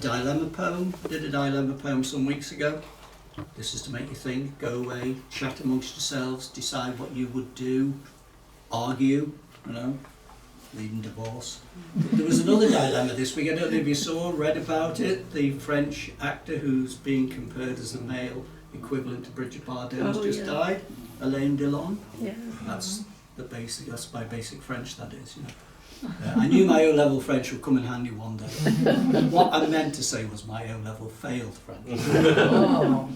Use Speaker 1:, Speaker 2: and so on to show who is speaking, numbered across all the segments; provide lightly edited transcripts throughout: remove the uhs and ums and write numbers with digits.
Speaker 1: dilemma poem. I did a dilemma poem some weeks ago. This is to make you think, go away, chat amongst yourselves, decide what you would do, argue, leading divorce. There was another dilemma this week, I don't know if you saw, read about it. The French actor who's being compared as the male equivalent to Bridget Bardot's just died, Alain Delon.
Speaker 2: Yeah.
Speaker 1: That's my basic French, that is, I knew my O-level French would come in handy one day. What I meant to say was my O-level failed French.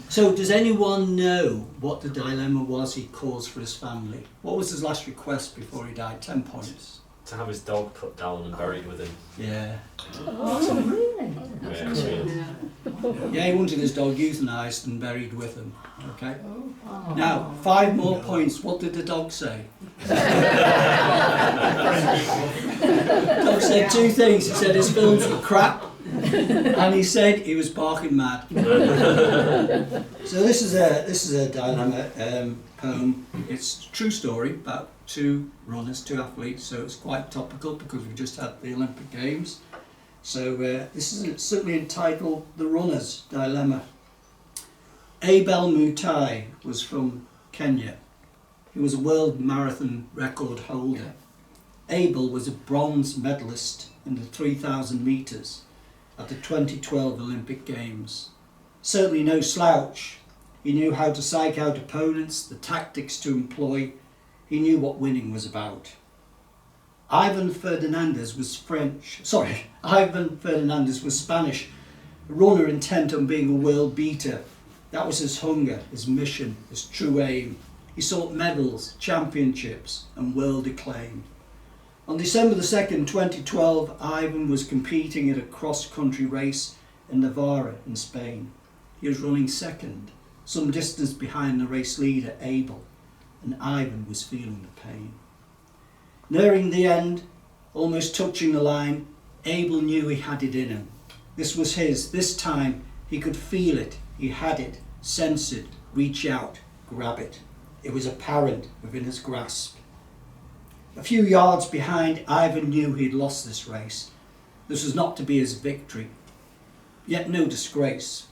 Speaker 1: So does anyone know what the dilemma was he caused for his family? What was his last request before he died? 10 points.
Speaker 3: To have his dog put down and buried with him.
Speaker 1: Yeah.
Speaker 2: Oh, really?
Speaker 1: Yeah, he wanted his dog euthanized and buried with him. Okay. Now, 5 more points. What did the dog say? The dog said 2 things. He said his films were crap, and he said he was barking mad. So this is a dilemma poem. It's a true story about 2 runners, 2 athletes. So it's quite topical because we just had the Olympic Games. So this is certainly entitled "The Runner's Dilemma." Abel Mutai was from Kenya. He was a world marathon record holder. Abel was a bronze medalist in the 3,000 metres at the 2012 Olympic Games. Certainly no slouch. He knew how to psych out opponents, the tactics to employ. He knew what winning was about. Ivan Fernandez was Spanish, a runner intent on being a world beater. That was his hunger, his mission, his true aim. He sought medals, championships and world acclaim. On December the 2nd, 2012, Ivan was competing at a cross-country race in Navarra in Spain. He was running second, some distance behind the race leader, Abel, and Ivan was feeling the pain. Nearing the end, almost touching the line, Abel knew he had it in him. This was his. This time he could feel it. He had it, sense it, reach out, grab it. It was apparent within his grasp. A few yards behind, Ivan knew he'd lost this race. This was not to be his victory, yet no disgrace.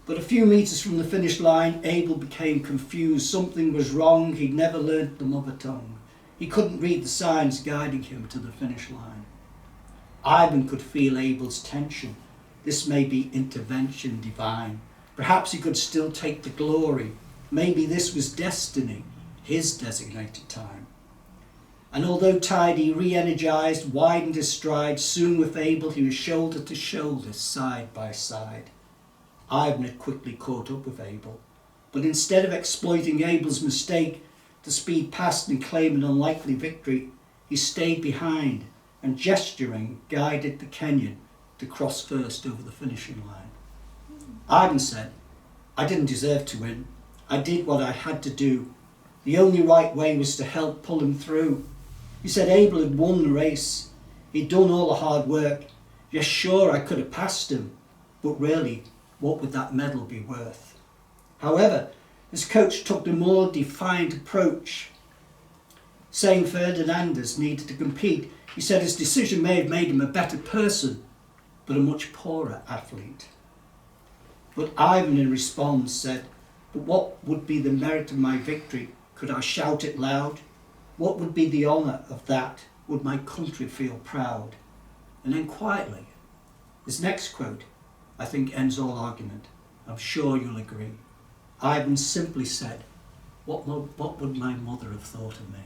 Speaker 1: But a few metres from the finish line, Abel became confused. Something was wrong. He'd never learnt the mother tongue. He couldn't read the signs guiding him to the finish line. Ivan could feel Abel's tension. This may be intervention divine. Perhaps he could still take the glory. Maybe this was destiny, his designated time. And although tired, he re-energised, widened his stride. Soon with Abel he was shoulder to shoulder, side by side. Ivan had quickly caught up with Abel. But instead of exploiting Abel's mistake to speed past and claim an unlikely victory, he stayed behind and, gesturing, guided the Kenyan to cross first over the finishing line. Ivan said, "I didn't deserve to win. I did what I had to do. The only right way was to help pull him through." He said Abel had won the race. He'd done all the hard work. Yes, sure, I could have passed him, but really, what would that medal be worth? However, his coach took the more defiant approach, saying Fernandez needed to compete. He said his decision may have made him a better person, but a much poorer athlete. But Ivan in response said, "But what would be the merit of my victory? Could I shout it loud? What would be the honour of that? Would my country feel proud?" And then quietly, his next quote, I think, ends all argument. I'm sure you'll agree. Ivan simply said, what would my mother have thought of me?